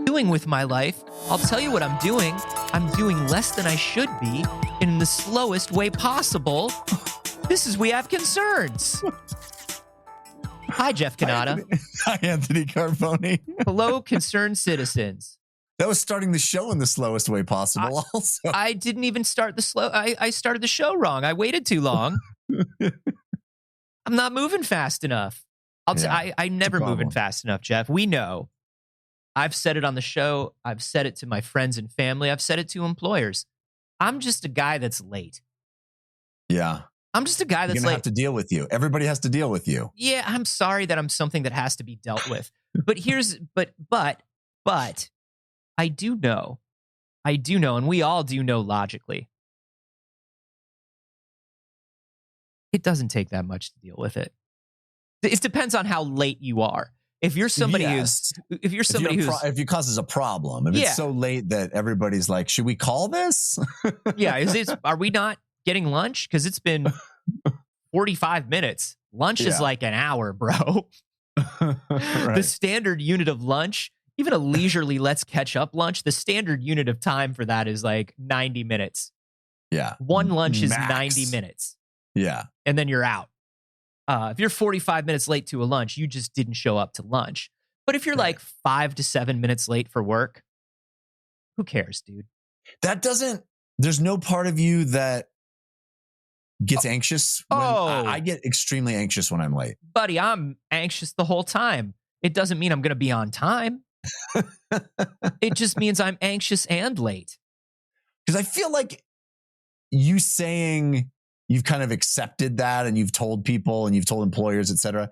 Doing with my life, I'll tell you what I'm doing. I'm doing less than I should be in the slowest way possible. This is We Have Concerns. Hi, Jeff Cannata. Hi, Anthony Carboni. Hello, concerned citizens. That was starting the show in the slowest way possible. Also, I didn't even start the slow. I started the show wrong. I waited too long. I'm not moving fast enough. I never moving fast enough, Jeff. We know. I've said it on the show. I've said it to my friends and family. I've said it to employers. I'm just a guy that's late. Yeah. I'm just a guy that's You're gonna have to deal with you. Everybody has to deal with you. Yeah, I'm sorry that I'm something that has to be dealt with. But but I do know, and we all do know logically, it doesn't take that much to deal with it. It depends on how late you are. If you're somebody if it causes a problem, if it's so late that everybody's like, should we call this? Yeah, are we not getting lunch? Because it's been 45 minutes. Lunch is like an hour, bro. Right. The standard unit of lunch, even a leisurely let's catch up lunch, the standard unit of time for that is like 90 minutes. Yeah. One lunch is 90 minutes. Yeah. And then you're out. If you're 45 minutes late to a lunch, you just didn't show up to lunch. But if you're like 5 to 7 minutes late for work, who cares, dude? There's no part of you that gets anxious. I get extremely anxious when I'm late. Buddy, I'm anxious the whole time. It doesn't mean I'm going to be on time. It just means I'm anxious and late. Because I feel like you saying you've kind of accepted that and you've told people and you've told employers, et cetera.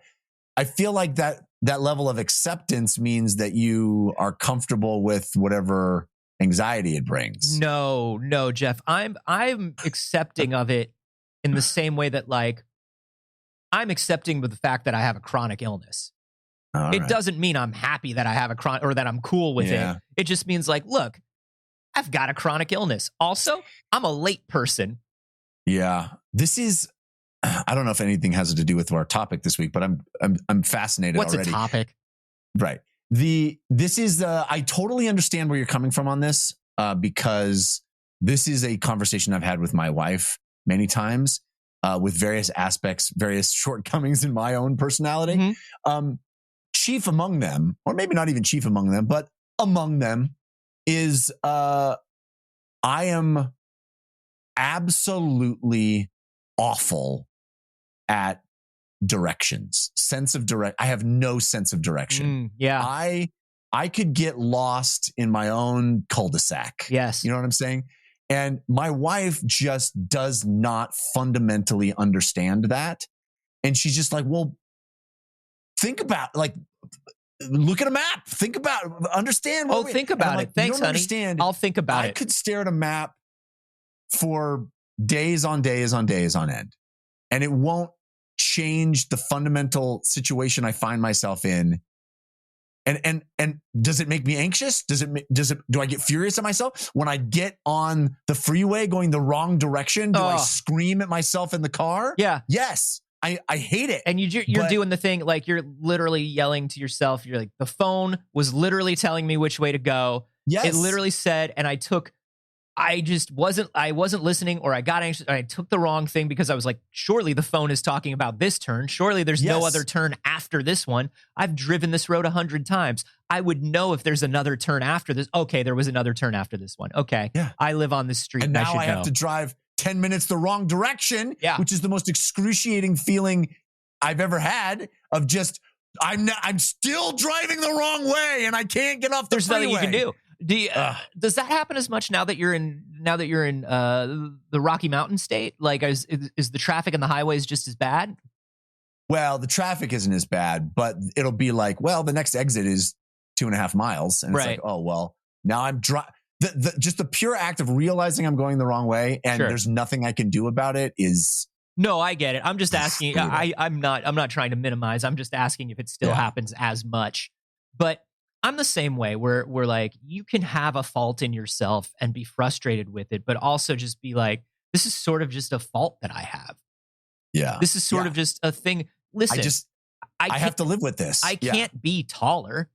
I feel like that level of acceptance means that you are comfortable with whatever anxiety it brings. No, Jeff. I'm accepting of it in the same way that like I'm accepting with the fact that I have a chronic illness. It doesn't mean I'm happy that I have a chronic or that I'm cool with it. It just means like, look, I've got a chronic illness. Also, I'm a late person. Yeah. This is, I don't know if anything has to do with our topic this week, but I'm fascinated already. What's a topic? Right. This is, I totally understand where you're coming from on this, because this is a conversation I've had with my wife many times, with various aspects, various shortcomings in my own personality. Mm-hmm. Chief among them, or maybe not even chief among them, but among them is, I am absolutely awful at directions, I have no sense of direction. Yeah. I could get lost in my own cul-de-sac. Yes. You know what I'm saying? And my wife just does not fundamentally understand that. And she's just like, well, think about, like, look at a map. Think about, understand. Think about it. Like, Thanks, honey. Understand. I'll think about it. I could stare at a map for days on days on days on end, and it won't change the fundamental situation I find myself in. And does it make me anxious? Do I get furious at myself when I get on the freeway going the wrong direction? Do I scream at myself in the car? Yeah. Yes. I hate it. And you're doing the thing, like you're literally yelling to yourself. You're like, the phone was literally telling me which way to go. Yes. It literally said, and I wasn't listening, or I got anxious. I took the wrong thing because I was like, surely the phone is talking about this turn. Surely there's no other turn after this one. I've driven this road 100 times. I would know if there's another turn after this. Okay, there was another turn after this one. Okay, yeah. I live on this street. And now I have know. to drive 10 minutes the wrong direction, which is the most excruciating feeling I've ever had of just, I'm still driving the wrong way and I can't get off the freeway. There's nothing you can do. Does that happen as much now that you're in the Rocky Mountain state? Like, is the traffic on the highways just as bad? Well, the traffic isn't as bad, but it'll be like, well, the next exit is 2.5 miles, and it's like, oh well, now I'm just the pure act of realizing I'm going the wrong way and there's nothing I can do about it is. No, I get it. I'm just asking. I'm not trying to minimize. I'm just asking if it still happens as much. But I'm the same way where we're like, you can have a fault in yourself and be frustrated with it, but also just be like, this is sort of just a fault that I have. Yeah. This is sort of just a thing. Listen, I have to live with this. I can't be taller.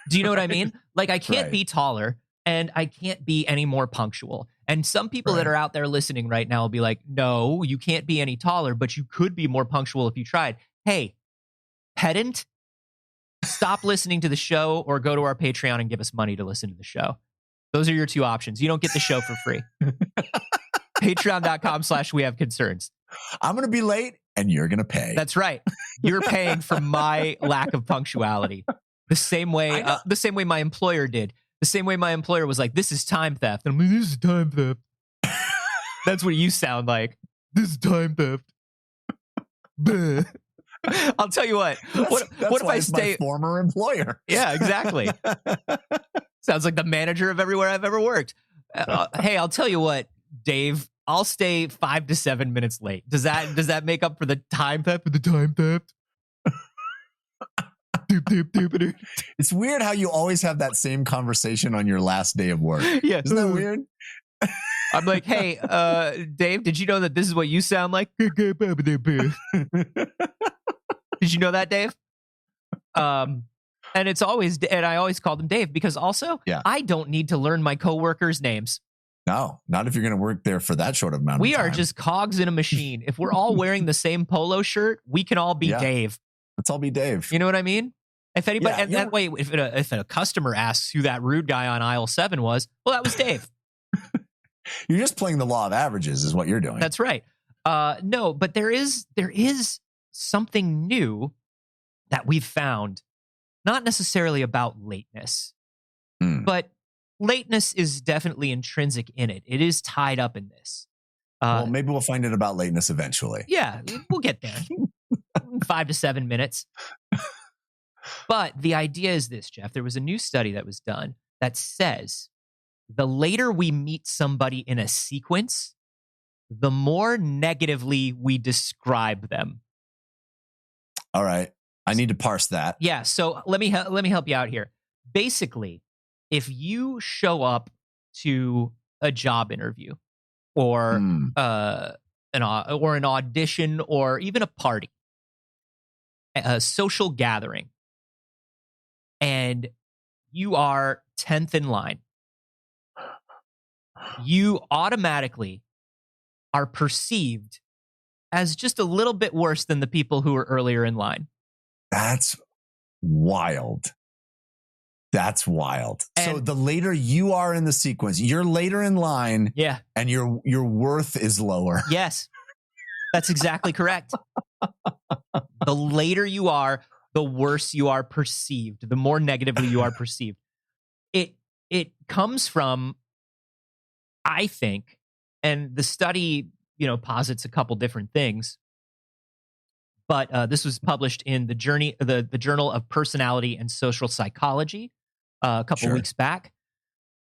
Do you know what I mean? Like, I can't be taller and I can't be any more punctual. And some people that are out there listening right now will be like, no, you can't be any taller, but you could be more punctual if you tried. Hey, pedant, stop listening to the show or go to our Patreon and give us money to listen to the show. Those are your two options. You don't get the show for free. Patreon.com/wehaveconcerns. I'm going to be late and you're going to pay. That's right. You're paying for my lack of punctuality. The same way my employer did. The same way my employer was like, this is time theft. And I'm like, this is time theft. That's what you sound like. This is time theft. I'll tell you what. What if I stay? My former employer. Yeah, exactly. Sounds like the manager of everywhere I've ever worked. Hey, I'll tell you what, Dave. I'll stay 5 to 7 minutes late. Does that make up for the time theft? For the time theft? It's weird how you always have that same conversation on your last day of work. Yeah, isn't that weird? I'm like, hey, Dave, did you know that this is what you sound like? Did you know that, Dave? And it's always, and I always called him Dave because also, I don't need to learn my coworkers' names. No, not if you're going to work there for that short of amount of time. We are just cogs in a machine. If we're all wearing the same polo shirt, we can all be Dave. Let's all be Dave. You know what I mean? If anybody, and that way, if a customer asks who that rude guy on aisle 7 was, well, that was Dave. You're just playing the law of averages is what you're doing. That's right. No, but there is something new that we've found, not necessarily about lateness, but lateness is definitely intrinsic in it. It is tied up in this. Well, maybe we'll find it about lateness eventually. Yeah, we'll get there. 5 to 7 minutes. But the idea is this, Jeff. There was a new study that was done that says the later we meet somebody in a sequence, the more negatively we describe them. All right. I need to parse that. Yeah. So let me help you out here. Basically, if you show up to a job interview or an audition or even a party, a social gathering, and you are 10th in line, you automatically are perceived as just a little bit worse than the people who were earlier in line. That's wild. That's wild. And so the later you are in the sequence, you're later in line. Yeah. And your worth is lower. Yes. That's exactly correct. The later you are, the worse you are perceived, the more negatively you are perceived. It comes from, I think, and the study, posits a couple different things, but this was published in the Journal of Personality and Social Psychology a couple weeks back.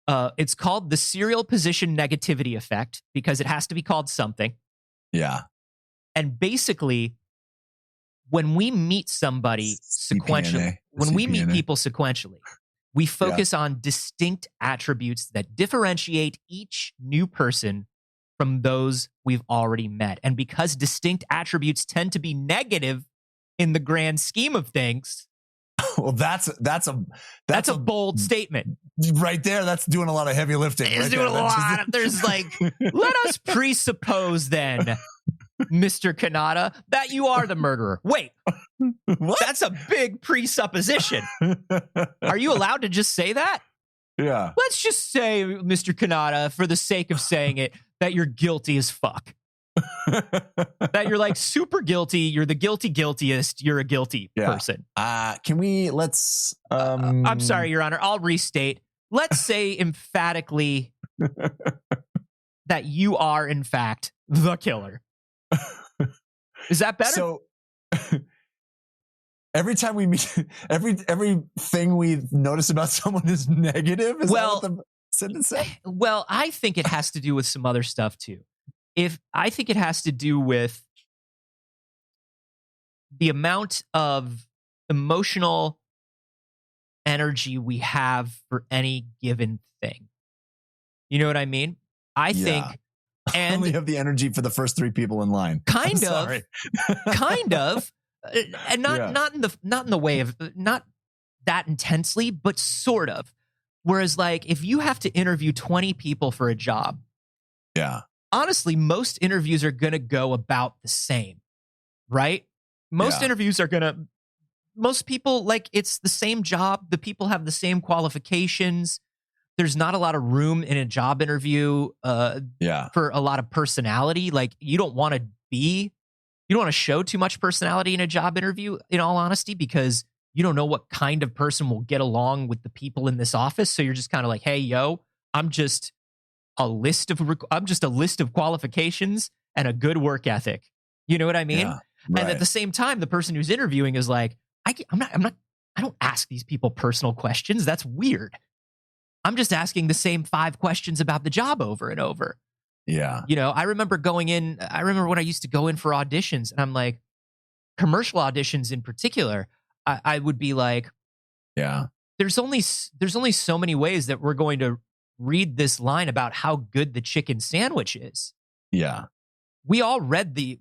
It's called the serial position negativity effect because it has to be called something. Yeah. And basically, when we meet somebody sequentially, when we meet people sequentially, we focus on distinct attributes that differentiate each new person from those we've already met. And because distinct attributes tend to be negative in the grand scheme of things, well, that's a bold statement right there. That's doing a lot of heavy lifting. It's doing a lot. There's like, let us presuppose then, Mr. Kanata, that you are the murderer. Wait, what? That's a big presupposition. Are you allowed to just say that? Yeah. Let's just say, Mr. Kanata, for the sake of saying it, that you're guilty as fuck. That you're like super guilty. You're the guiltiest. You're a guilty person. Let's. I'm sorry, Your Honor. I'll restate. Let's say emphatically that you are, in fact, the killer. Is that better? So every time we meet, everything we notice about someone is negative. Is that what the sentence said? Well, I think it has to do with some other stuff too. I think it has to do with the amount of emotional energy we have for any given thing. You know what I mean? I think, and only have the energy for the first 3 people in line. Kind of, and not in the way of not that intensely, but sort of. Whereas, like, if you have to interview 20 people for a job, honestly, most interviews are going to go about the same, right? Most interviews are going to, most people, like, it's the same job. The people have the same qualifications. There's not a lot of room in a job interview for a lot of personality. Like, you don't want to show too much personality in a job interview, in all honesty, because you don't know what kind of person will get along with the people in this office. So you're just kind of like, hey, yo, I'm just a list of qualifications and a good work ethic. You know what I mean? Yeah, right. And at the same time, the person who's interviewing is like, I don't ask these people personal questions. That's weird. I'm just asking the same 5 questions about the job over and over. Yeah. You know, I remember when I used to go in for auditions, and I'm like, commercial auditions in particular, I would be like, there's only so many ways that we're going to read this line about how good the chicken sandwich is. Yeah. We all read the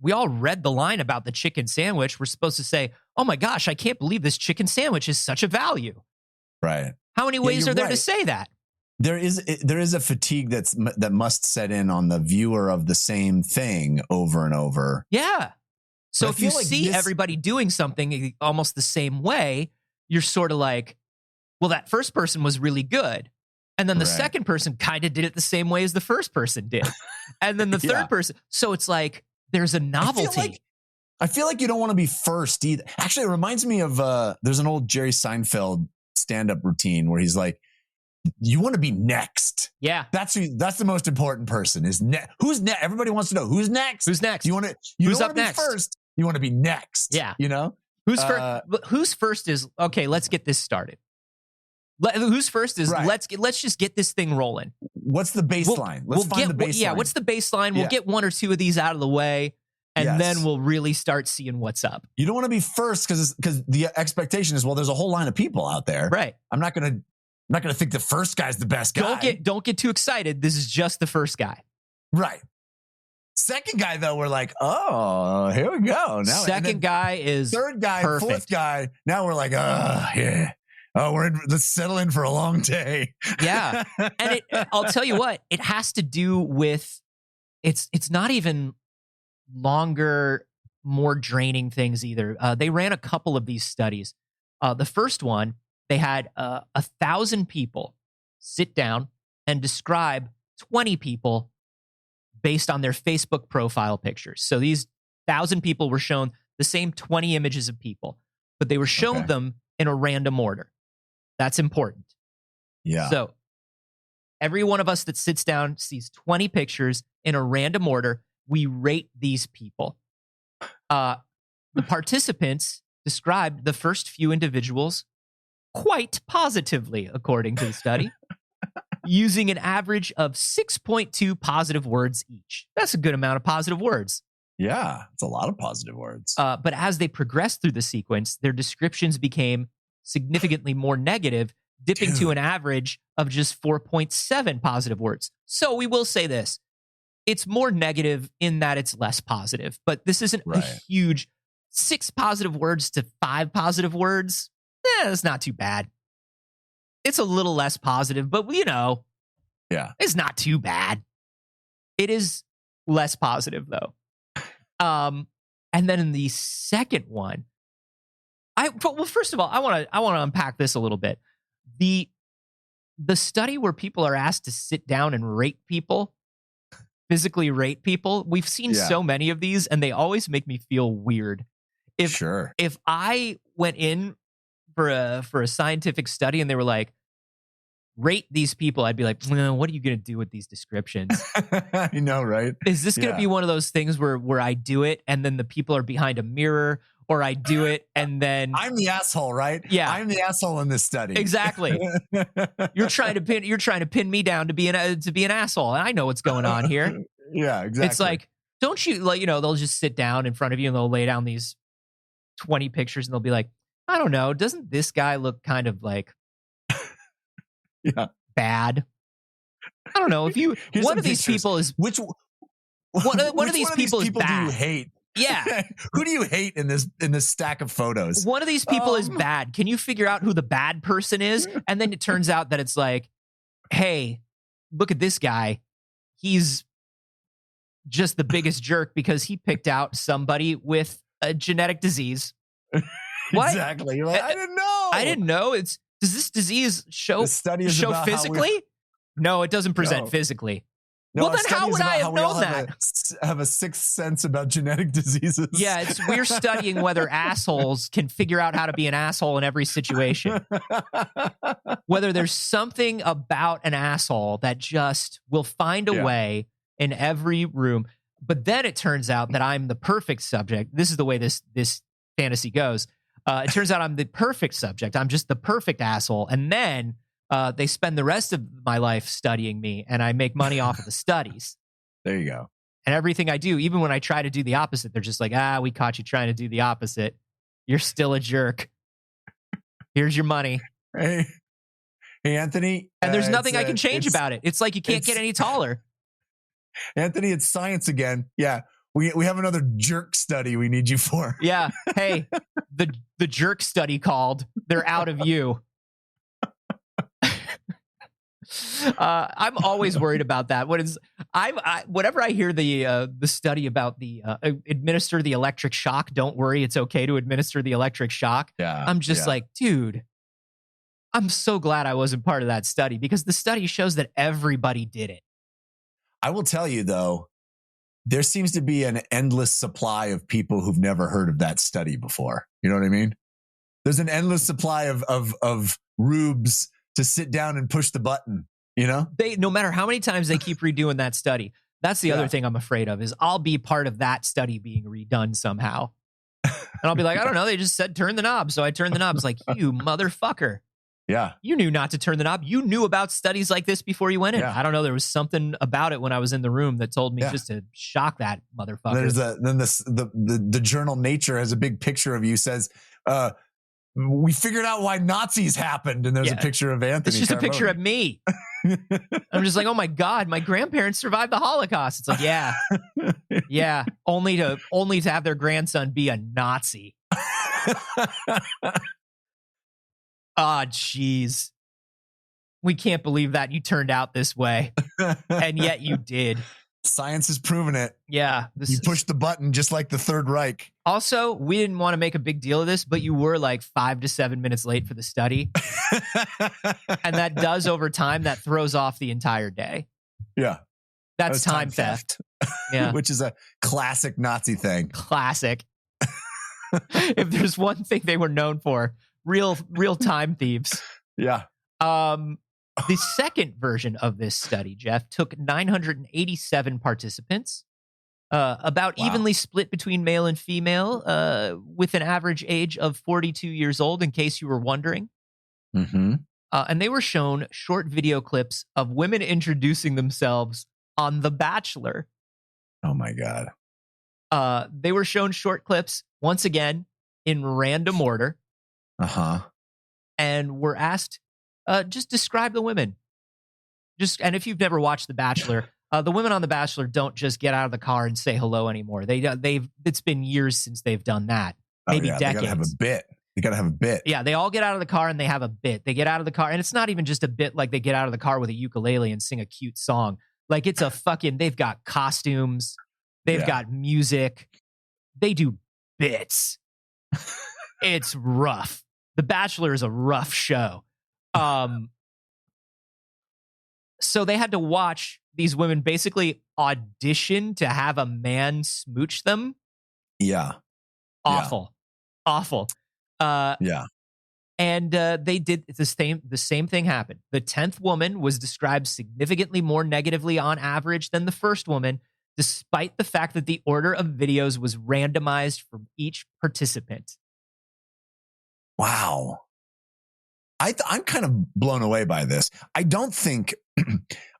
line about the chicken sandwich. We're supposed to say, oh my gosh, I can't believe this chicken sandwich is such a value. Right. How many ways are there to say that? There is a fatigue that must set in on the viewer of the same thing over and over. Yeah. So if you see everybody doing something almost the same way, you're sort of like, well, that first person was really good. And then the second person kind of did it the same way as the first person did. And then the third person. So it's like, there's a novelty. I feel like you don't want to be first either. Actually, it reminds me of, there's an old Jerry Seinfeld stand-up routine where he's like, you want to be next. Yeah. That's the most important person is who's next. Everybody wants to know who's next. Who's next? You don't want to be first. You want to be next. Yeah. You know, who's first is, okay, let's get this started. Who's first is let's just get this thing rolling. What's the baseline? Let's find the baseline. Yeah. What's the baseline? We'll get 1 or 2 of these out of the way. And then we'll really start seeing what's up. You don't want to be first because the expectation is, well, there's a whole line of people out there. Right. I'm not gonna think the first guy's the best guy. Don't get too excited. This is just the first guy. Right. Second guy, though, we're like, oh, here we go. Now, second guy is third guy, perfect. Fourth guy. Now we're like, yeah. Oh, let's settle in for a long day. Yeah. And I'll tell you what, it has to do with, it's not even longer, more draining things either. They ran a couple of these studies. The first one, they had 1,000 people sit down and describe 20 people based on their Facebook profile pictures. So these 1,000 people were shown the same 20 images of people, but they were shown them in a random order. That's important. Yeah. So every one of us that sits down sees 20 pictures in a random order. We rate these people. The participants described the first few individuals quite positively, according to the study, using an average of 6.2 positive words each. That's a good amount of positive words. Yeah, it's a lot of positive words. But as they progressed through the sequence, their descriptions became significantly more negative, dipping to an average of just 4.7 positive words. So we will say this. It's more negative in that it's less positive, but this isn't a huge 6 positive words to 5 positive words. That's not too bad. It's a little less positive, but it's not too bad. It is less positive though. And then in the second one, first of all, I want to unpack this a little bit. The study where people are asked to sit down and physically rate people, we've seen so many of these, and they always make me feel weird. If I went in for a scientific study and they were like, rate these people, I'd be like, well, what are you going to do with these descriptions? I know, right? Is this going to be one of those things where I do it and then the people are behind a mirror, or I do it and then I'm the asshole, right? Yeah, I'm the asshole in this study. Exactly. You're trying to pin me down to be an asshole, and I know what's going on here. Yeah, exactly. It's like, don't you they'll just sit down in front of you and they'll lay down these 20 pictures and they'll be like, I don't know, doesn't this guy look kind of like Yeah. bad. I don't know if you. Here's One some of these pictures. people is Which one of these people is do bad. you hate? Yeah. Who do you hate in this stack of photos? One of these people is bad. Can you figure out who the bad person is? And then it turns out that it's like, hey, look at this guy. He's just the biggest jerk because he picked out somebody with a genetic disease. What? Exactly. You're like, I didn't know. I didn't know. Does this disease show about physically? No, it doesn't present physically. No, well, then how would I have known that? Have a sixth sense about genetic diseases. Yeah, we're studying whether assholes can figure out how to be an asshole in every situation. Whether there's something about an asshole that just will find a way in every room. But then it turns out that I'm the perfect subject. This is the way this fantasy goes. It turns out I'm the perfect subject. I'm just the perfect asshole. And then they spend the rest of my life studying me, and I make money off of the studies. There you go. And everything I do, even when I try to do the opposite, they're just like, we caught you trying to do the opposite. You're still a jerk. Here's your money. Hey, Anthony. And there's nothing I can change about it. It's like you can't get any taller. Anthony, it's science again. Yeah. We have another jerk study we need you for. Yeah. Hey, the jerk study called. They're out of you. I'm always worried about that. Whenever I hear the study about the administer the electric shock, don't worry, it's okay to administer the electric shock. Yeah, I'm just like, dude, I'm so glad I wasn't part of that study because the study shows that everybody did it. I will tell you though, there seems to be an endless supply of people who've never heard of that study before. You know what I mean? There's an endless supply of rubes to sit down and push the button, you know? No matter how many times they keep redoing that study, that's the other thing I'm afraid of is I'll be part of that study being redone somehow. And I'll be like, I don't know, they just said turn the knob. So I turned the knob. It's like, you motherfucker. Yeah. You knew not to turn the knob. You knew about studies like this before you went in. Yeah. I don't know. There was something about it when I was in the room that told me just to shock that motherfucker. Then the journal Nature has a big picture of you, says, we figured out why Nazis happened. And there's a picture of Anthony. It's just a picture of me. I'm just like, oh my God, my grandparents survived the Holocaust. It's like, yeah. Yeah. Only to have their grandson be a Nazi. Ah, jeez. We can't believe that you turned out this way. And yet you did. Science has proven it. Yeah. You pushed the button just like the Third Reich. Also, we didn't want to make a big deal of this, but you were like 5 to 7 minutes late for the study. And that does over time, that throws off the entire day. Yeah. That's time theft. Yeah. Which is a classic Nazi thing. Classic. If there's one thing they were known for, real time thieves. Yeah. The second version of this study, Jeff, took 987 participants, about evenly split between male and female, with an average age of 42 years old, in case you were wondering. Mm-hmm. And they were shown short video clips of women introducing themselves on The Bachelor. Oh, my God. They were shown short clips, once again, in random order. Uh-huh. And were asked, just describe the women. And if you've never watched The Bachelor, the women on The Bachelor don't just get out of the car and say hello anymore. It's been years since they've done that. Maybe decades. They gotta have a bit. They gotta have a bit. Yeah, they all get out of the car and they have a bit. They get out of the car, and it's not even just a bit like they get out of the car with a ukulele and sing a cute song. Like it's a fucking, they've got costumes, they've got music, they do bits. It's rough. The Bachelor is a rough show. So they had to watch these women basically audition to have a man smooch them. Yeah. Awful. Yeah. And they did the same thing happened. The 10th woman was described significantly more negatively on average than the first woman, despite the fact that the order of videos was randomized for each participant. Wow. I'm kind of blown away by this. I don't think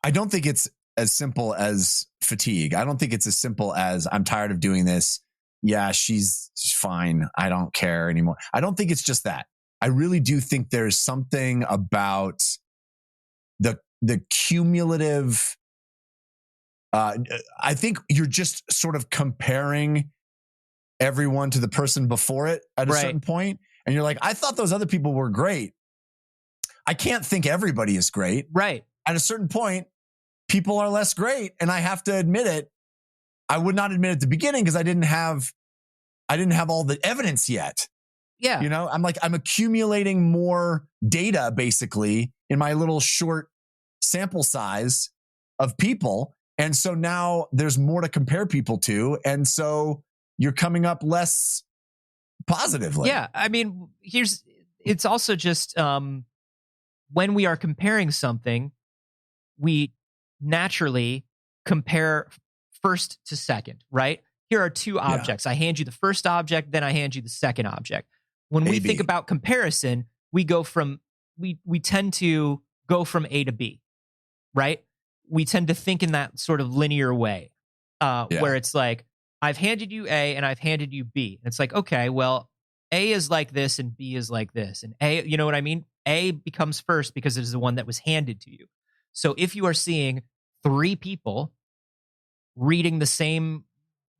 it's as simple as fatigue. I don't think it's as simple as I'm tired of doing this. Yeah, she's fine. I don't care anymore. I don't think it's just that. I really do think there's something about the cumulative. I think you're just sort of comparing everyone to the person before it at a certain point, and you're like, I thought those other people were great. I can't think everybody is great. Right. At a certain point, people are less great, and I have to admit it. I would not admit it at the beginning because I didn't have all the evidence yet. Yeah. You know, I'm accumulating more data basically in my little short sample size of people. And so now there's more to compare people to. And so you're coming up less positively. Yeah. I mean, it's also just when we are comparing something, we naturally compare first to second, right? Here are two objects. I hand you the first object, then I hand you the second object. When we think about comparison, we tend to go from A to B, right? We tend to think in that sort of linear way, where it's like, I've handed you A and I've handed you B. And it's like, okay, well, A is like this and B is like this. And A, you know what I mean? A becomes first because it is the one that was handed to you. So if you are seeing three people reading the same,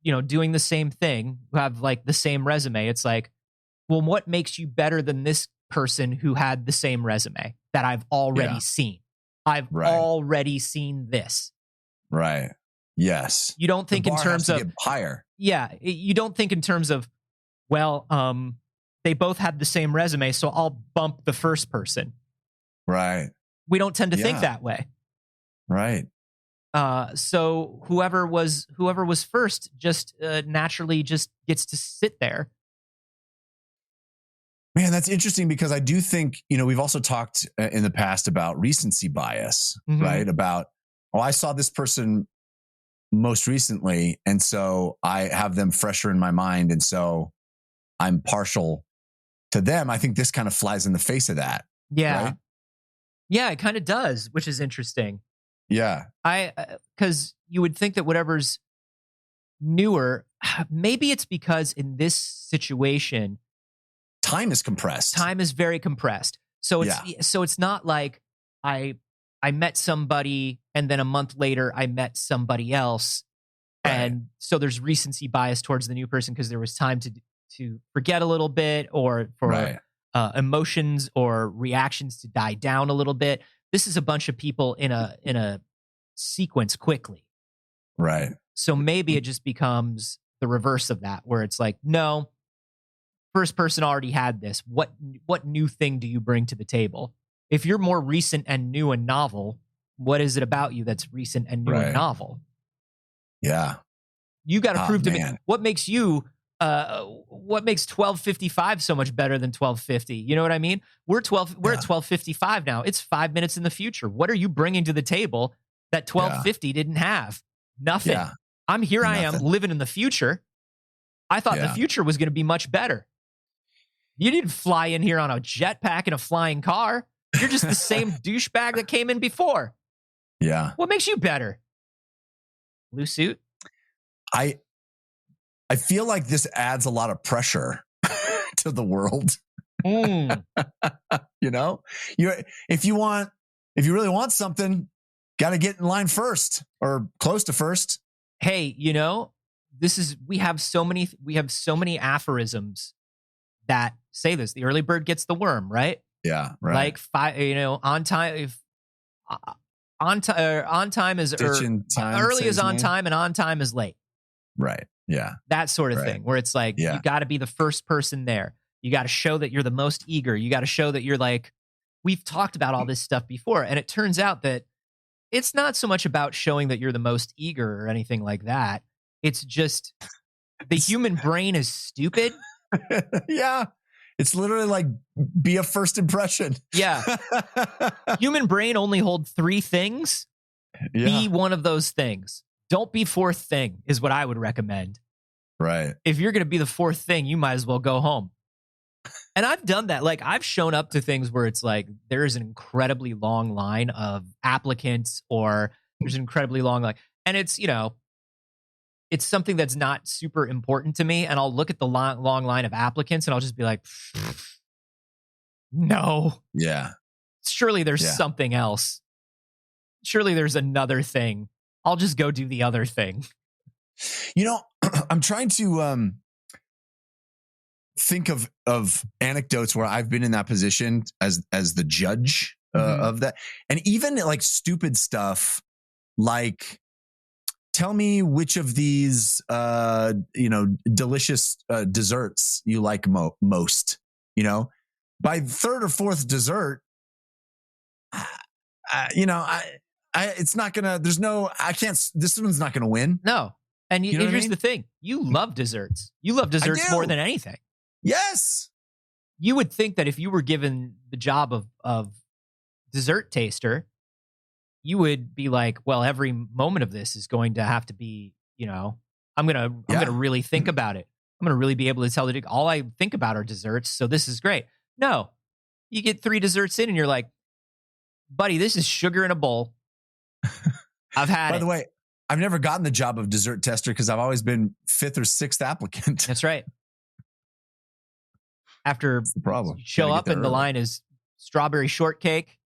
doing the same thing, who have like the same resume, it's like, well, what makes you better than this person who had the same resume that I've already seen? I've already seen this. Right. Yes. You don't think in terms of higher. Yeah. You don't think in terms of, well, they both had the same resume, so I'll bump the first person. Right. We don't tend to think that way. Right. So whoever was first just naturally just gets to sit there. Man, that's interesting because I do think, we've also talked in the past about recency bias, right? About, I saw this person most recently, and so I have them fresher in my mind, and so I'm partial to them. I think this kind of flies in the face of that. Yeah. Right? Yeah, it kind of does, which is interesting. Yeah. Because you would think that whatever's newer, maybe it's because in this situation, time is compressed. Time is very compressed. So it's not like I met somebody and then a month later I met somebody else. Right. And so there's recency bias towards the new person because there was time to forget a little bit or for emotions or reactions to die down a little bit. This is a bunch of people in a sequence quickly. Right. So maybe it just becomes the reverse of that, where it's like, no, first person already had this. What new thing do you bring to the table? If you're more recent and new and novel, what is it about you that's recent and new and novel? Yeah. You got to prove to me what makes you what makes 12:55 so much better than 12:50. You know what I mean? We're at 12:55 now. It's 5 minutes in the future. What are you bringing to the table that 12:50 didn't have? Nothing. Yeah. I'm here. Nothing. I am living in the future. I thought the future was going to be much better. You didn't fly in here on a jetpack in a flying car. You're just the same douchebag that came in before. Yeah. What makes you better? Blue suit? I feel like this adds a lot of pressure to the world. If you really want something, got to get in line first or close to first. Hey, we have so many aphorisms that say this. The early bird gets the worm, right? Yeah, right. Like on time is early is on time and on time is late. Right. Yeah. That sort of thing where it's like, you got to be the first person there. You got to show that you're the most eager. You got to show that you're like, we've talked about all this stuff before. And it turns out that it's not so much about showing that you're the most eager or anything like that. It's just the human brain is stupid. Yeah. It's literally like be a first impression. Yeah. Human brain only hold three things. Yeah. Be one of those things. Don't be fourth thing is what I would recommend. Right. If you're going to be the fourth thing, you might as well go home. And I've done that. Like I've shown up to things where it's like there's an incredibly long line of applicants or there's an incredibly long line. And it's, it's something that's not super important to me. And I'll look at the long line of applicants and I'll just be like, no. Yeah. Surely there's something else. surely there's another thing. I'll just go do the other thing. You know, I'm trying to think of anecdotes where I've been in that position as the judge of that, and even like stupid stuff like, tell me which of these delicious desserts you like most. You know, by third or fourth dessert, it's not gonna. There's no. I can't. This one's not gonna win. No. And here's the thing: you love desserts. You love desserts more than anything. Yes. You would think that if you were given the job of dessert taster, you would be like, well, every moment of this is going to have to be, I'm gonna really think about it. I'm gonna really be able to tell the all I think about are desserts. So this is great. No, you get 3 desserts in, and you're like, buddy, this is sugar in a bowl. I've had it. By the way, I've never gotten the job of dessert tester because I've always been 5th or 6th applicant. That's right. After that's the problem. You show up and the line is strawberry shortcake.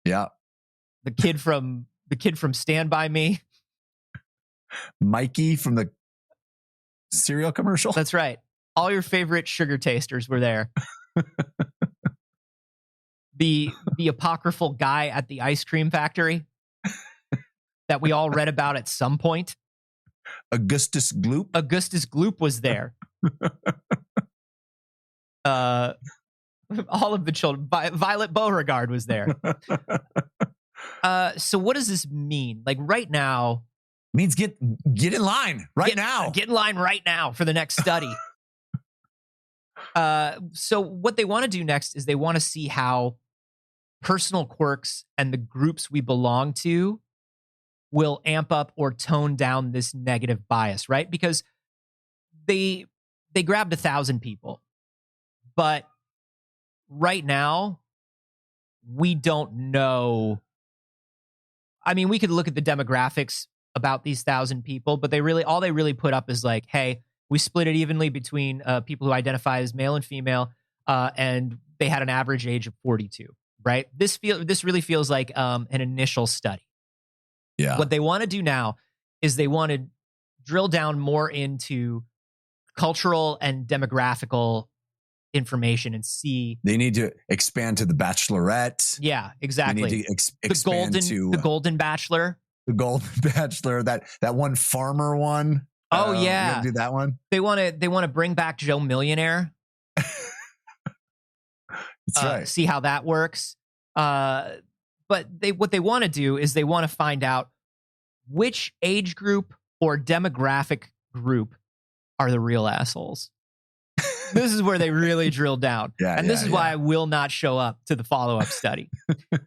Yeah. The kid from Stand By Me. Mikey from the cereal commercial. That's right. All your favorite sugar tasters were there. The apocryphal guy at the ice cream factory that we all read about at some point. Augustus Gloop. Augustus Gloop was there. All of the children. Violet Beauregard was there. So what does this mean? Like right now, means get in line now. Get in line right now for the next study. So what they want to do next is they want to see how personal quirks and the groups we belong to will amp up or tone down this negative bias, right? Because they grabbed 1,000 people, but right now we don't know. I mean, we could look at the demographics about these 1,000 people, but all they really put up is like, hey, we split it evenly between people who identify as male and female, and they had an average age of 42. Right? This really feels like an initial study. Yeah. What they want to do now is they want to drill down more into cultural and demographical information and see. They need to expand to The Bachelorette. Yeah, exactly. They need to expand the Golden Bachelor. The Golden Bachelor. That one farmer one. Oh yeah, do that one. They want to bring back Joe Millionaire. That's right. See how that works. But what they want to do is they want to find out which age group or demographic group are the real assholes. This is where they really drill down. This is why I will not show up to the follow-up study.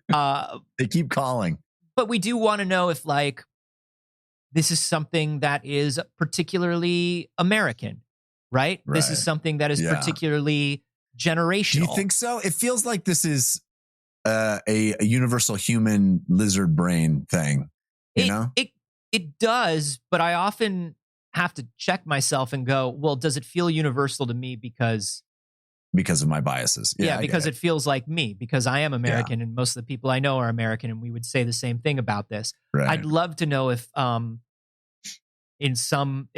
They keep calling. But we do want to know if like this is something that is particularly American, right? This is something that is particularly generational. Do you think so? It feels like this is a universal human lizard brain thing. It does, but I often have to check myself and go, well, does it feel universal to me because of my biases? Yeah, because it feels like me, because I am American and most of the people I know are American, and we would say the same thing about this. Right. I'd love to know if in some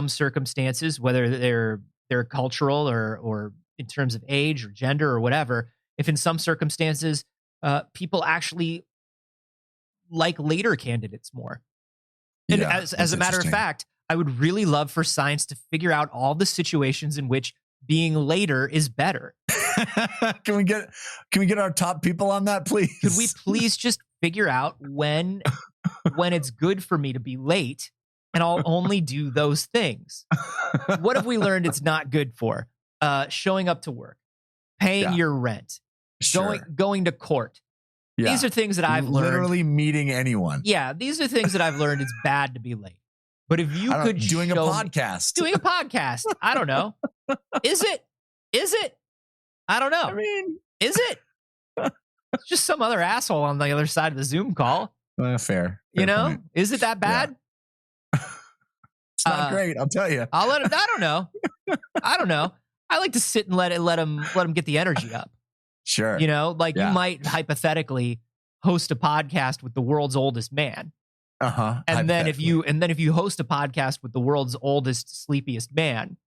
circumstances, whether they're cultural or in terms of age or gender or whatever, if in some circumstances people actually like later candidates more. And as a matter of fact, I would really love for science to figure out all the situations in which being later is better. Can we get our top people on that, please? Could we please just figure out when it's good for me to be late, and I'll only do those things? What have we learned it's not good for? Showing up to work, paying your rent, going to court. Yeah. These are things that I've learned. Literally meeting anyone. Yeah, these are things that I've learned it's bad to be late. But if you could doing a podcast, I don't know. Is it? I don't know. I mean, is it? It's just some other asshole on the other side of the Zoom call. Fair. You know, point. Is it that bad? Yeah. It's not great. I'll tell you. I don't know. I like to sit and let him get the energy up. Sure. You know, like you might hypothetically host a podcast with the world's oldest man. And then if you host a podcast with the world's oldest, sleepiest man,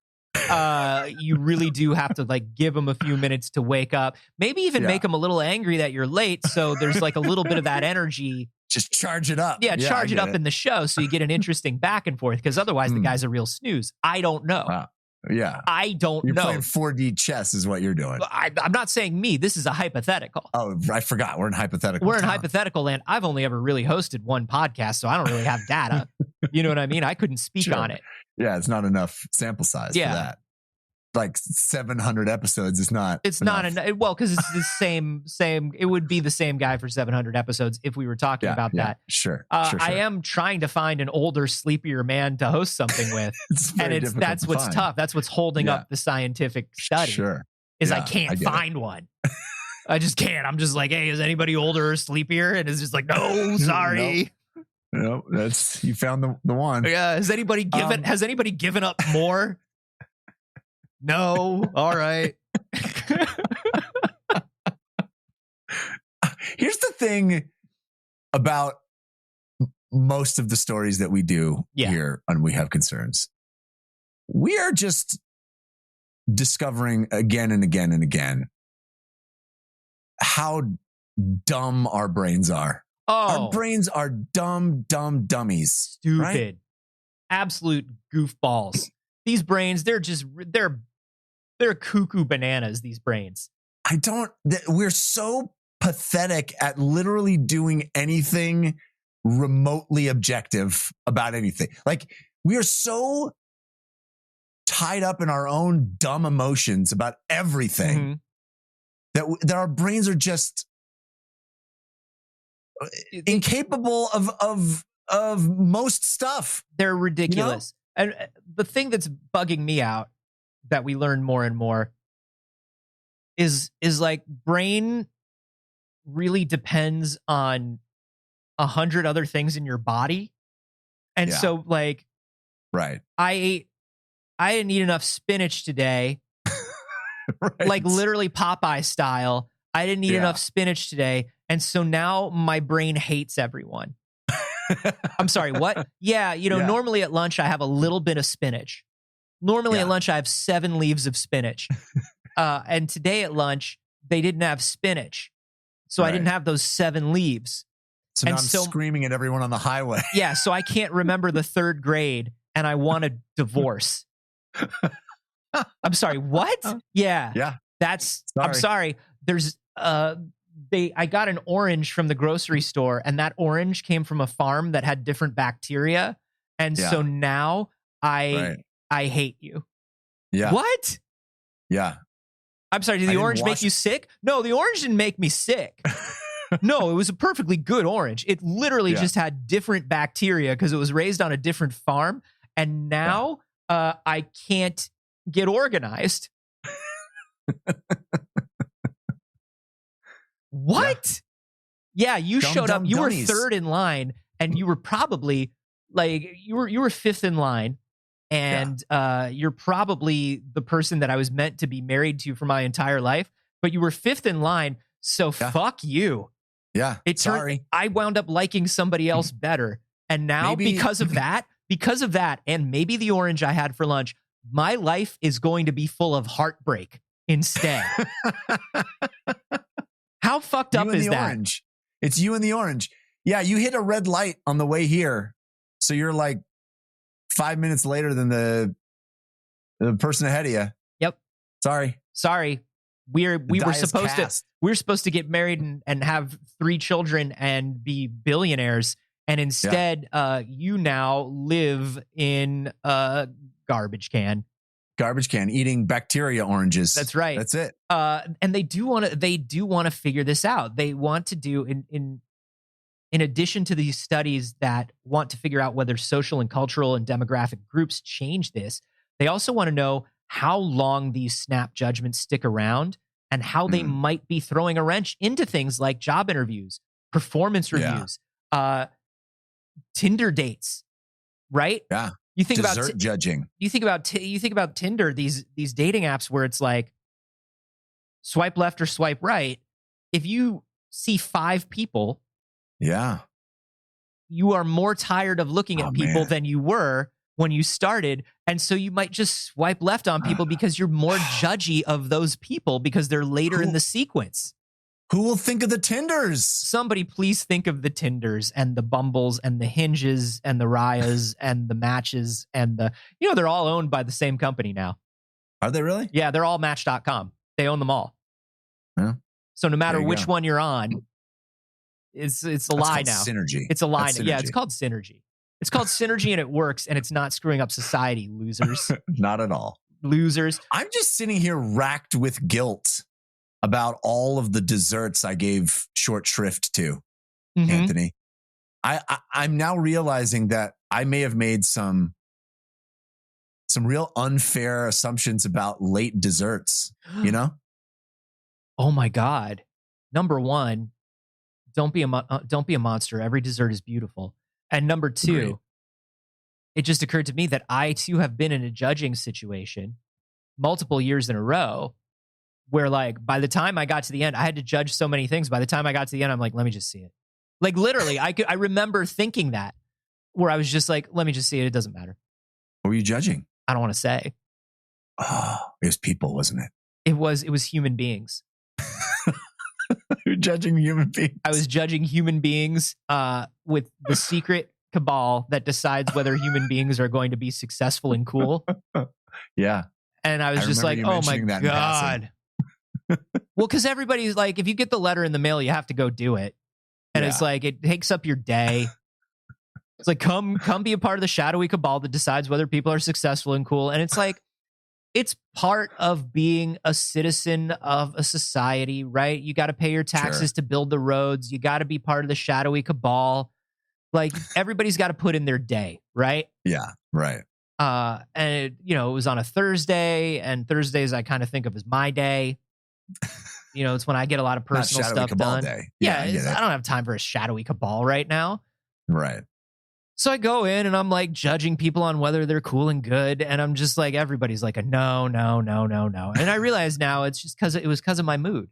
you really do have to like give him a few minutes to wake up. Maybe even make him a little angry that you're late. So there's like a little bit of that energy. Just charge it up. Yeah, charge it up in the show so you get an interesting back and forth. Because otherwise, the guy's a real snooze. I don't know. Yeah. I don't you're know. You're playing 4D chess is what you're doing. I'm not saying me. This is a hypothetical. Oh, I forgot. We're in hypothetical. We're in hypothetical land. I've only ever really hosted one podcast, so I don't really have data. You know what I mean? I couldn't speak on it. Yeah, it's not enough sample size for that. Like 700 episodes is not. It's enough. Well, because it's the same. It would be the same guy for 700 episodes if we were talking about that. Sure, sure. I am trying to find an older, sleepier man to host something with, that's what's tough. That's what's holding up the scientific study. Sure, is I can't find one. I just can't. I'm just like, hey, is anybody older or sleepier? And it's just like, no, sorry. Nope, that's you found the one. Yeah. Has anybody given up more? No. All right. Here's the thing about most of the stories that we do here on We Have Concerns. We are just discovering again and again and again how dumb our brains are. Our brains are dumb dummies. Stupid. Right? Absolute goofballs. These brains, they're cuckoo bananas, these brains. We're so pathetic at literally doing anything remotely objective about anything. Like, we are so tied up in our own dumb emotions about everything that our brains are just incapable of most stuff. They're ridiculous. You know? And the thing that's bugging me out that we learn more and more is like brain really depends on 100 other things in your body. And so like, right. I didn't eat enough spinach today. Right. Like literally Popeye style. I didn't eat enough spinach today. And so now my brain hates everyone. I'm sorry, what? Yeah, normally at lunch I have a little bit of spinach. Normally at lunch I have 7 leaves of spinach. And today at lunch they didn't have spinach. So I didn't have those 7 leaves. So now I'm screaming at everyone on the highway. Yeah, so I can't remember the 3rd grade and I want a divorce. I'm sorry, what? Yeah. I'm sorry. There's I got an orange from the grocery store, and that orange came from a farm that had different bacteria. And so now I hate you. Yeah. What? Yeah. I'm sorry, did the orange make you sick? No, the orange didn't make me sick. No, it was a perfectly good orange. It literally just had different bacteria because it was raised on a different farm. And now I can't get organized. What? Yeah, you showed up. You were 3rd in line, and you were probably like you were 5th in line, and you're probably the person that I was meant to be married to for my entire life. But you were 5th in line, so fuck you. Yeah, I wound up liking somebody else better, and now because of that, and maybe the orange I had for lunch, my life is going to be full of heartbreak instead. How fucked up is that? Orange. It's you and the orange. Yeah, you hit a red light on the way here. So you're like 5 minutes later than the person ahead of you. Yep. Sorry. We were supposed to get married and have 3 children and be billionaires. And instead, you now live in a garbage can. Eating bacteria oranges. That's right. That's it. And they do want to figure this out. They want to do in addition to these studies that want to figure out whether social and cultural and demographic groups change this. They also want to know how long these snap judgments stick around and how they might be throwing a wrench into things like job interviews, performance reviews, Tinder dates, right? Yeah. You think Dessert about judging. You think about Tinder, these dating apps where it's like swipe left or swipe right. If you see 5 people Yeah. You are more tired of looking at people man. than you were when you started. And so you might just swipe left on people because you're more judgy of those people because they're later in the sequence. Who will think of the Tinders? Somebody please think of the Tinders and the Bumbles and the Hinges and the Rayas and the Matches and they're all owned by the same company now. Are they really? Yeah, they're all Match.com. They own them all. Yeah. So no matter which one you're on, it's a lie now. Synergy. It's a lie now. Yeah, it's called Synergy. It's called Synergy and it works and it's not screwing up society, losers. Not at all. Losers. I'm just sitting here racked with guilt about all of the desserts I gave short shrift to, Anthony. I'm now realizing that I may have made some real unfair assumptions about late desserts, you know? Oh my God. Number one, don't be a monster. Every dessert is beautiful. And number two, it just occurred to me that I too have been in a judging situation multiple years in a row where like by the time I got to the end, I had to judge so many things. By the time I got to the end, I'm like, let me just see it. Like literally, I remember thinking that where I was just like, let me just see it. It doesn't matter. What were you judging? I don't want to say. Oh, it was people, wasn't it? It was human beings. You're judging human beings. I was judging human beings with the secret cabal that decides whether human beings are going to be successful and cool. Yeah. And I was just like, oh my God. Well, because everybody's like, if you get the letter in the mail, you have to go do it. And it's like, it takes up your day. It's like, come be a part of the shadowy cabal that decides whether people are successful and cool. And it's like, it's part of being a citizen of a society, right? You got to pay your taxes to build the roads. You got to be part of the shadowy cabal. Like everybody's got to put in their day, right? Yeah, right. And it was on a Thursday, and Thursdays I kind of think of as my day. It's when I get a lot of personal stuff done. Day. Yeah, I don't have time for a shadowy cabal right now. Right. So I go in and I'm like judging people on whether they're cool and good. And I'm just like, everybody's like a no. And I realize now it's just because of my mood.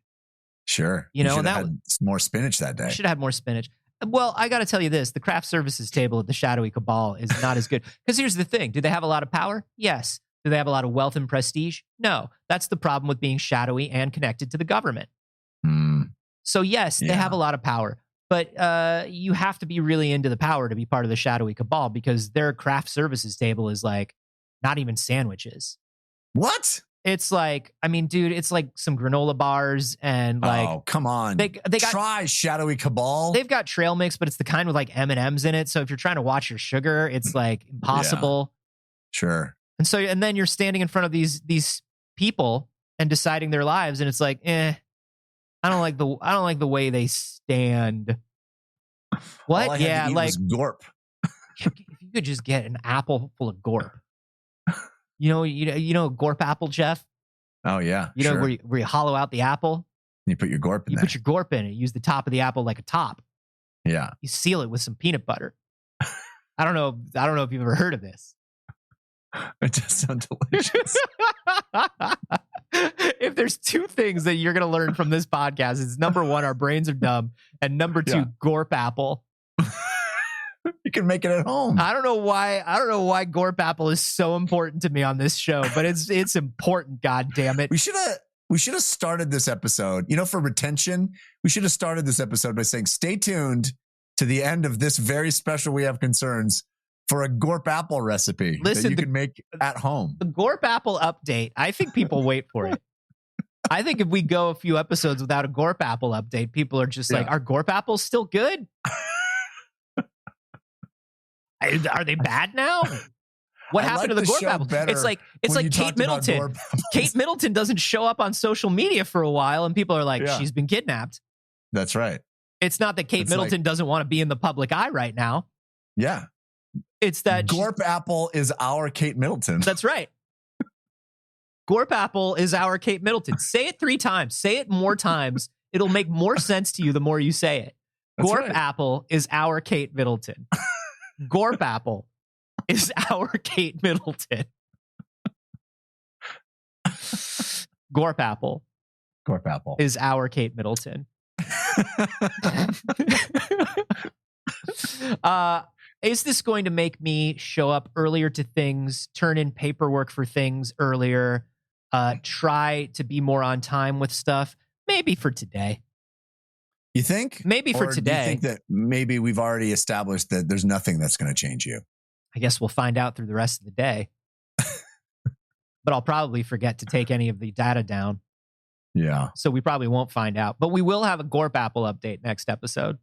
Sure. You know, and that had more spinach that day. I should have more spinach. Well, I got to tell you this, the craft services table at the Shadowy Cabal is not as good. Because here's the thing. Do they have a lot of power? Yes. Do they have a lot of wealth and prestige? No. That's the problem with being shadowy and connected to the government. So yes, they have a lot of power. But you have to be really into the power to be part of the Shadowy Cabal because their craft services table is like not even sandwiches. What? It's like, I mean, dude, it's like some granola bars and like. Oh, come on! They got try Shadowy Cabal. They've got trail mix, but it's the kind with like M&Ms in it. So if you're trying to watch your sugar, it's like impossible. Yeah. Sure. And then you're standing in front of these people and deciding their lives, and it's like, I don't like the way they stand. What? All I had to eat was Gorp. If you could just get an apple full of Gorp. You know Gorp apple, Jeff? Oh yeah. You know where you hollow out the apple? You put your Gorp in there. You put your Gorp in it. Use the top of the apple like a top. Yeah. You seal it with some peanut butter. I don't know if you've ever heard of this. It does sound delicious. If there's two things that you're going to learn from this podcast, it's number one, our brains are dumb, and number two, Gorp apple. You can make it at home. I don't know why Gorp apple is so important to me on this show, but it's important. God damn it! We should have started this episode. For retention, we should have started this episode by saying, "Stay tuned to the end of this very special We Have Concerns for a Gorp apple recipe that you can make at home." The Gorp apple update. I think people wait for it. I think if we go a few episodes without a Gorp apple update, people are just like, "Are Gorp apples still good? Are they bad now? What happened to the Gorp apple?" It's like Kate Middleton. Kate Middleton doesn't show up on social media for a while, and people are like, "She's been kidnapped." That's right. It's not that Kate Middleton doesn't want to be in the public eye right now. Yeah. It's that Gorp apple is our Kate Middleton. That's right. Gorp apple is our Kate Middleton. Say it 3 times. Say it more times. It'll make more sense to you the more you say it. Gorp apple is our Kate Middleton. Gorp apple is our Kate Middleton. Gorp apple Gorp apple is our Kate Middleton. Is this going to make me show up earlier to things, turn in paperwork for things earlier, try to be more on time with stuff? Maybe for today. You think? Maybe for today. Do you think that maybe we've already established that there's nothing that's going to change you? I guess we'll find out through the rest of the day. But I'll probably forget to take any of the data down. Yeah. So we probably won't find out. But we will have a Gorp Apple update next episode.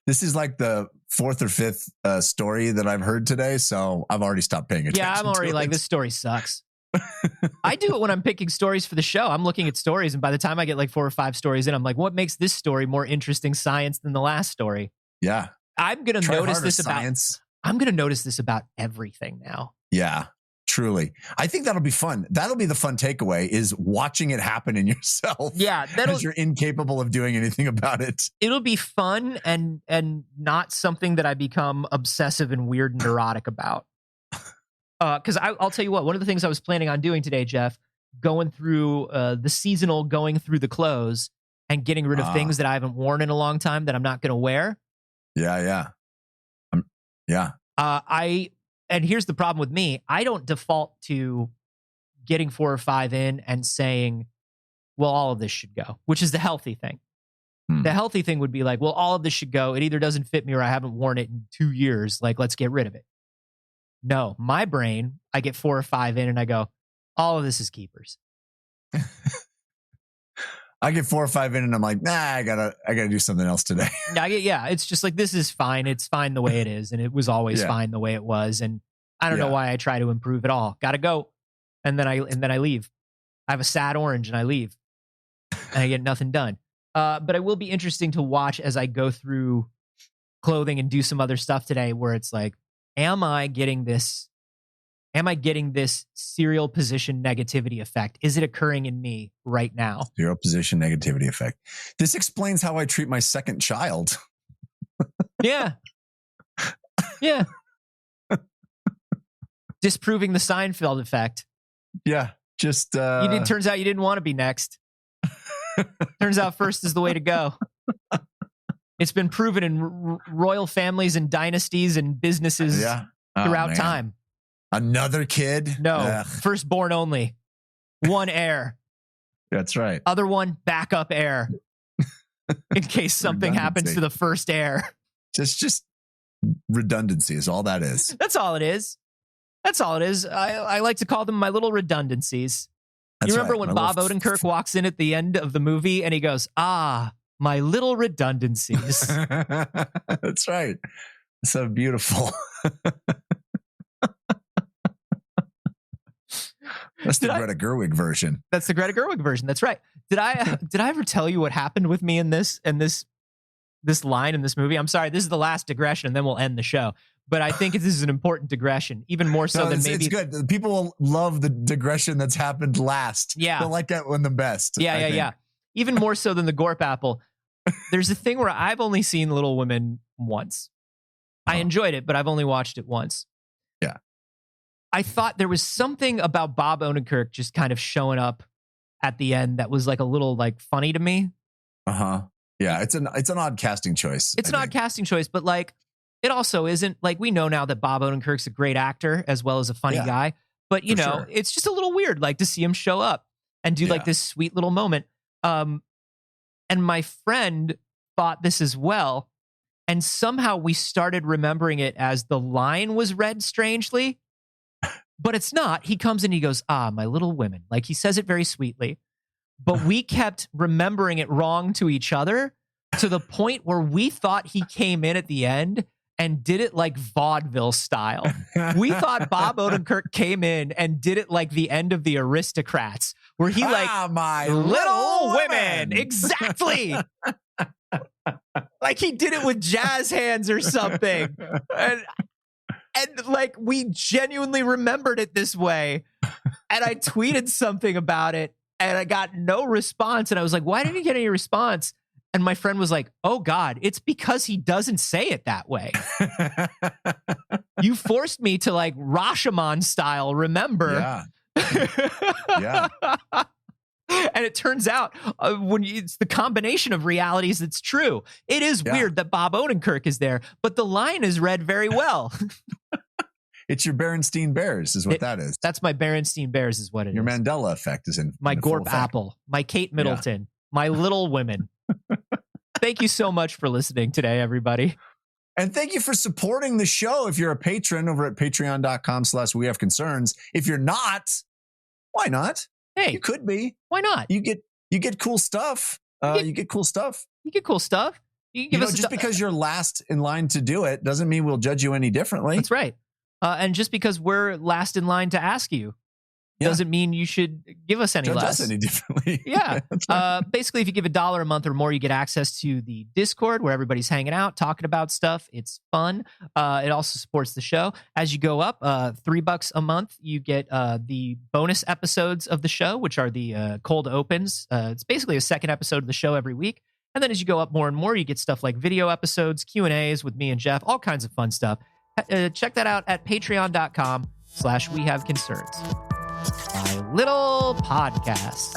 This is like the fourth or fifth story that I've heard today. So I've already stopped paying attention. Yeah, I'm already like, this story sucks. I do it when I'm picking stories for the show. I'm looking at stories, and by the time I get like 4 or 5 stories in, I'm like, what makes this story more interesting science than the last story? Yeah. I'm going to notice this science. I'm going to notice this about everything now. Yeah. Truly. I think that'll be fun. That'll be the fun takeaway, is watching it happen in yourself. Yeah. Because you're incapable of doing anything about it. It'll be fun and not something that I become obsessive and weird and neurotic about. Because I'll tell you what, one of the things I was planning on doing today, Jeff, going through the seasonal, going through the clothes and getting rid of things that I haven't worn in a long time that I'm not going to wear. Yeah. Yeah. And here's the problem with me. I don't default to getting 4 or 5 in and saying, well, all of this should go, which is the healthy thing. The healthy thing would be like, well, all of this should go. It either doesn't fit me or I haven't worn it in 2 years. Like, let's get rid of it. No, my brain, I get 4 or 5 in and I go, all of this is keepers. I get 4 or 5 in and I'm like, nah, I gotta do something else today. Yeah, it's just like, this is fine. It's fine the way it is. And it was always fine the way it was. And I don't know why I try to improve at all. Gotta go. And then I leave. I have a sad orange and I leave. And I get nothing done. But it will be interesting to watch as I go through clothing and do some other stuff today where it's like, am I getting this serial position negativity effect? Is it occurring in me right now? Serial position negativity effect. This explains how I treat my second child. Yeah. Disproving the Seinfeld effect. Yeah. Just turns out you didn't want to be next. Turns out first is the way to go. It's been proven in royal families and dynasties and businesses throughout time. Another kid? No, firstborn only. One heir. That's right. Other one, backup heir. In case something happens to the first heir. Just redundancy is all that is. That's all it is. I like to call them my little redundancies. You remember when Bob Odenkirk walks in at the end of the movie and he goes, my little redundancies. That's right. So beautiful. That's the Greta Gerwig version. That's the Greta Gerwig version. That's right. Did I ever tell you what happened with me in this line in this movie? I'm sorry. This is the last digression, and then we'll end the show. But I think this is an important digression, even more so than maybe. It's good. People will love the digression that's happened last. Yeah, they'll like that one the best. Yeah. Even more so than the Gorp Apple. There's a thing where I've only seen Little Women once. I enjoyed it, but I've only watched it once. Yeah. I thought there was something about Bob Odenkirk just kind of showing up at the end that was like a little like funny to me. Yeah, it's an odd casting choice. It's an odd casting choice, but like it also isn't like, we know now that Bob Odenkirk's a great actor as well as a funny guy, but you know, it's just a little weird like to see him show up and do like this sweet little moment. And my friend thought this as well, and somehow we started remembering it as the line was read strangely. But it's not. He comes in, he goes, my little women. Like, he says it very sweetly. But we kept remembering it wrong to each other to the point where we thought he came in at the end and did it like vaudeville style. We thought Bob Odenkirk came in and did it like the end of The Aristocrats, where he like, my little women. Exactly. Like he did it with jazz hands or something. And like, we genuinely remembered it this way. And I tweeted something about it and I got no response. And I was like, why didn't you get any response? And my friend was like, oh God, it's because he doesn't say it that way. You forced me to like Rashomon style remember. Yeah. And it turns out it's the combination of realities that's true. It is weird that Bob Odenkirk is there, but the line is read very well. It's your Berenstein Bears is what that is. That's my Berenstein Bears is what it your is. Your Mandela effect is in my Gorp Apple, my Kate Middleton, my Little Women. Thank you so much for listening today, everybody. And thank you for supporting the show. If you're a patron over at patreon.com/wehaveconcerns. If you're not, why not? Hey, you could be. Why not? You get cool stuff. You get cool stuff. You get cool stuff. You can give us just because you're last in line to do it doesn't mean we'll judge you any differently. That's right. And just because we're last in line to ask you doesn't mean you should give us any judge less. Us any differently. Yeah. Right. Basically, if you give $1 a month or more, you get access to the Discord where everybody's hanging out, talking about stuff. It's fun. It also supports the show. As you go up, $3 a month, you get the bonus episodes of the show, which are the cold opens. It's basically a second episode of the show every week. And then as you go up more and more, you get stuff like video episodes, Q&As with me and Jeff, all kinds of fun stuff. Check that out at patreon.com/wehaveconcerns. My little podcast.